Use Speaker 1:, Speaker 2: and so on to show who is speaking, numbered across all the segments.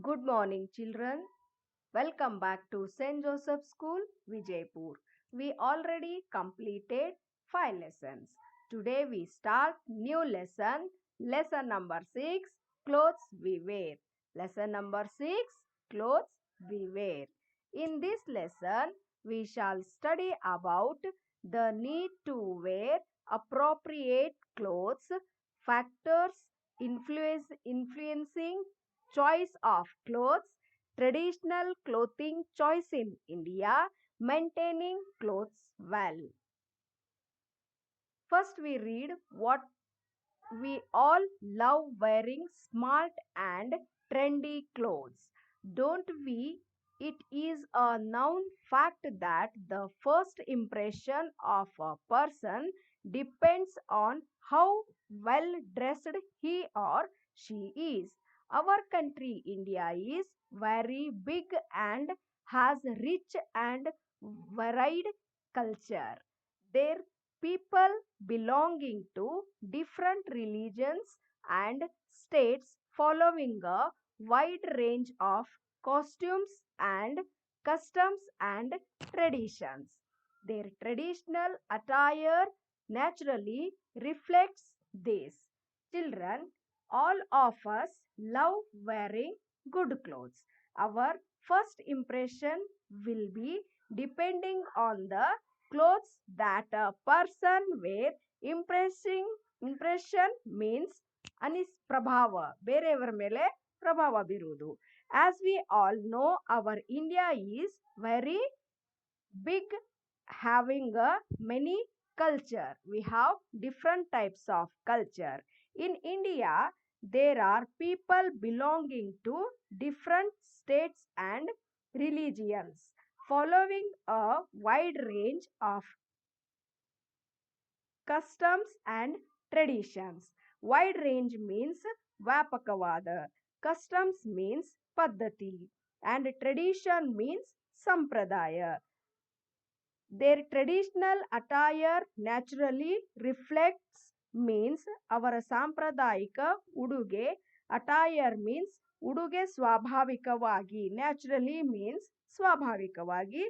Speaker 1: Good morning, children. Welcome back to St. Joseph School, Vijaypur. We already completed 5 lessons. Today we start new lesson, lesson number 6, clothes we wear. Lesson number 6, clothes we wear. In this lesson, we shall study about the need to wear appropriate clothes, factors influencing choice of clothes, traditional clothing choice in India, maintaining clothes well. First, we read what we all love wearing smart and trendy clothes. Don't we? It is a known fact that the first impression of a person depends on how well dressed he or she is. Our country, India, is very big and has rich and varied culture. Their people belonging to different religions and states following a wide range of costumes and customs and traditions. Their traditional attire naturally reflects this. Children, all of us love wearing good clothes. Our first impression will be depending on the clothes that a person wear. Impression means Annies ಪ್ರಭಾವ ಬೇರೆಯವರ ಮೇಲೆ ಪ್ರಭಾವ ಬೀರುವುದು. As we all know, our India is very big, having a many culture. We have different types of culture. In India, there are people belonging to different states and religions, following a wide range of customs and traditions. Wide range means ವ್ಯಾಪಕವಾದ, customs means ಪದ್ಧತಿ, and tradition means ಸಂಪ್ರದಾಯ. Their traditional attire naturally reflects means ಅವರ ಸಾಂಪ್ರದಾಯಿಕ ಉಡುಗೆ. Attire means ಉಡುಗೆ ಸ್ವಾಭಾವಿಕವಾಗಿ, naturally means ಸ್ವಾಭಾವಿಕವಾಗಿ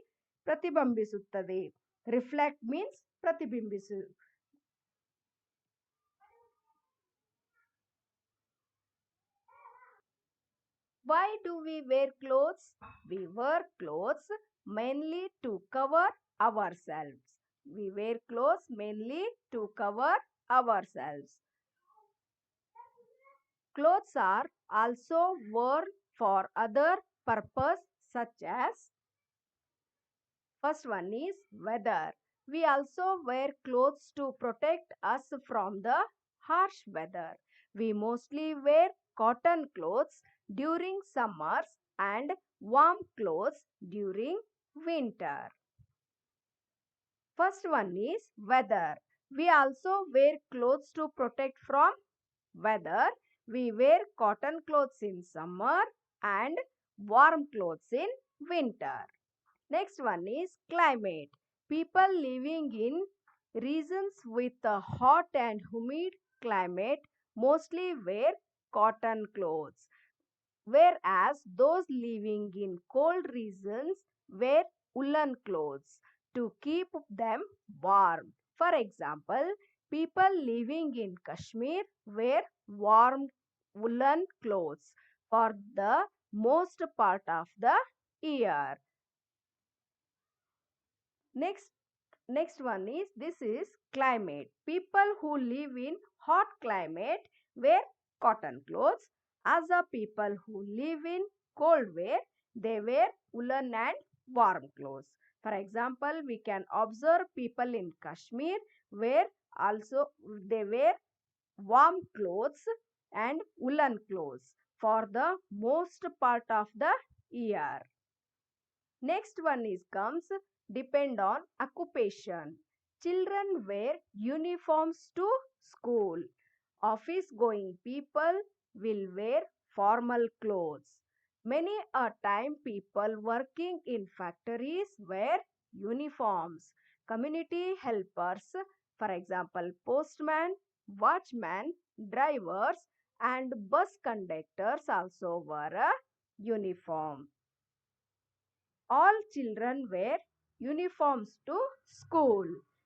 Speaker 1: ಪ್ರತಿಬಿಂಬಿಸುತ್ತದೆ. Reflect means ಪ್ರತಿಬಿಂಬಿಸು. Why do we wear clothes? We wear clothes mainly to cover ourselves. We wear clothes mainly to cover ourselves. Clothes are also worn for other purpose such as first one is weather. We also wear clothes to protect us from the harsh weather. We mostly wear cotton clothes during summers and warm clothes during winter. First one is weather. We also wear clothes to protect from weather. We wear cotton clothes in summer and warm clothes in winter. Next one is climate. People living in regions with a hot and humid climate mostly wear cotton clothes, whereas those living in cold regions wear woolen clothes to keep them warm. For example, people living in Kashmir wear warm woolen clothes for the most part of the year. Next one is this is climate. People who live in hot climate wear cotton clothes. As a people who live in cold wear, they wear woolen and warm clothes. For example, we can observe people in Kashmir where also they wear warm clothes and woolen clothes for the most part of the year. Next one is comes depend on occupation. Children wear uniforms to school. Office going people will wear formal clothes. Many a time people working in factories wear uniforms. Community helpers, for example, postman, watchman, drivers and bus conductors also wear a uniform. All children wear uniforms to school,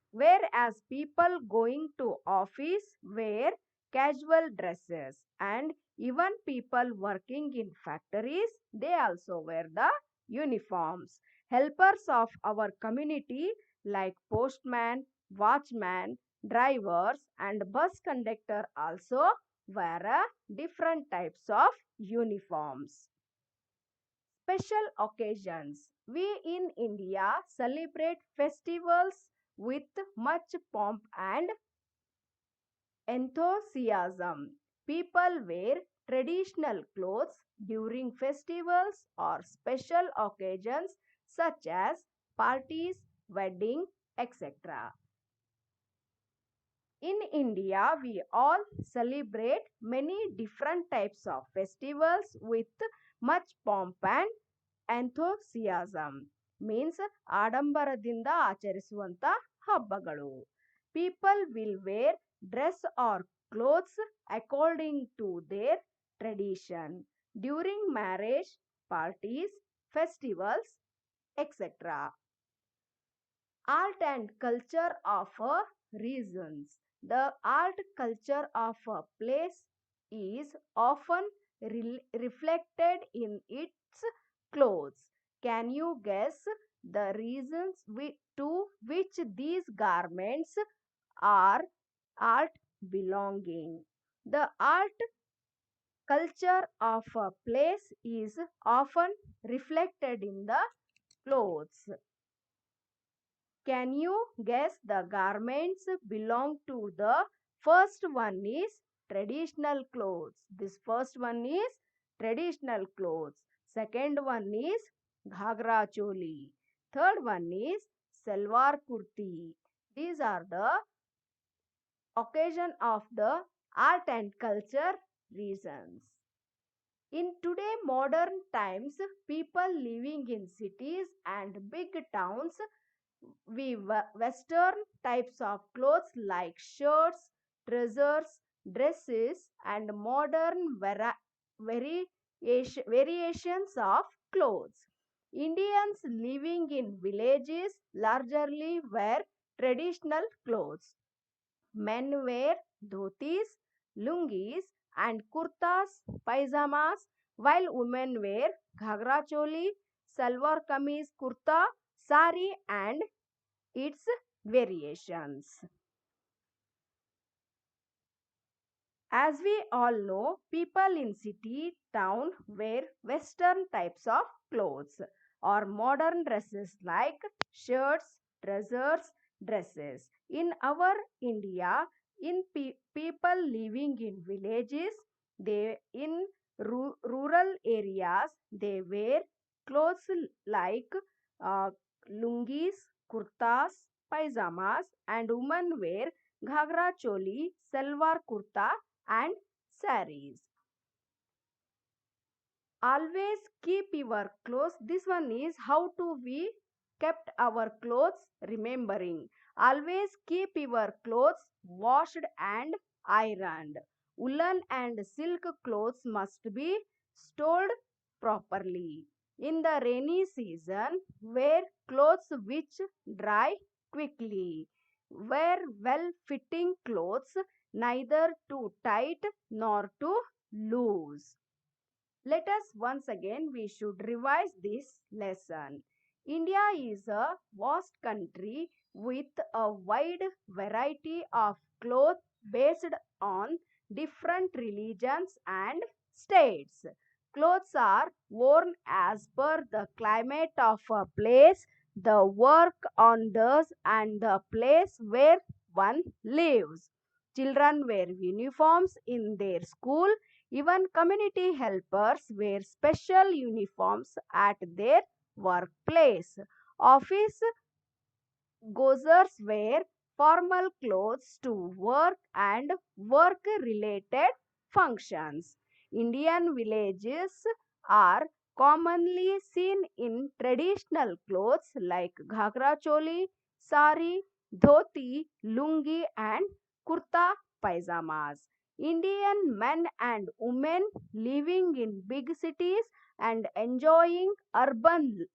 Speaker 1: whereas people going to office wear casual dresses, and even people working in factories they also wear the uniforms. Helpers of our community like postman, watchman, drivers and bus conductor also wear different types of uniforms. Special occasions. We in India celebrate festivals with much pomp and enthusiasm. People wear traditional clothes during festivals or special occasions such as parties, wedding, etc. In India, we all celebrate many different types of festivals with much pomp and enthusiasm. Means ಆಡಂಬರದಿಂದ ಆಚರಿಸುವಂತ ಹಬ್ಬಗಳು. People will wear dress or clothes according to their tradition during marriage, parties, festivals, etc. Art and culture of a regions. The art culture of a place is often reflected in its clothes. Can you guess the reasons to which these garments are art belonging? The art culture of a place is often reflected in the clothes. Can you guess the garments belong to the first one is traditional clothes. This first one is traditional clothes. Second one is ghagra choli. Third one is salwar kurti. These are the occasion of the art and culture reasons. In today modern times, people living in cities and big towns we western types of clothes like shirts, trousers, dresses and modern variations of clothes. Indians living in villages largely wear traditional clothes. Men wear dhotis, lungis and kurtas, paijamas, while women wear ghagra choli, salwar kameez, kurta, sari and its variations. As we all know, people in city, town wear western types of clothes or modern dresses like shirts, trousers, dresses. In our India, in people living in villages, they in rural areas, they wear clothes like uh, lungis, kurtas, paijamas and women wear ghagra choli, salwar kurta and saris. Always keep your clothes. This one is how to we kept our clothes remembering. Always keep your clothes washed and ironed. Woolen and silk clothes must be stored properly. In the rainy season, wear clothes which dry quickly. Wear well fitting clothes, neither too tight nor too loose. Let us once again we should revise this lesson. India is a vast country with a wide variety of clothes based on different religions and states. Clothes are worn as per the climate of a place, the work on those and the place where one lives. Children wear uniforms in their school. Even community helpers wear special uniforms at their workplace. Office goers wear formal clothes to work and work related functions. Indian villages are commonly seen in traditional clothes like ghagra choli, sari, dhoti, lungi and kurta paijamas. Indian men and women living in big cities and enjoying urban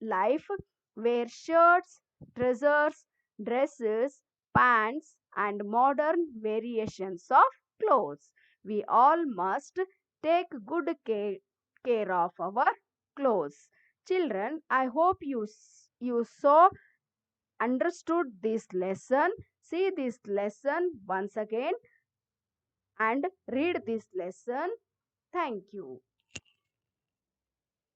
Speaker 1: life wear shirts, trousers, dresses, pants, and modern variations of clothes. We all must take good care of our clothes. Children, I hope you saw understood this lesson. See this lesson once again and read this lesson. Thank you.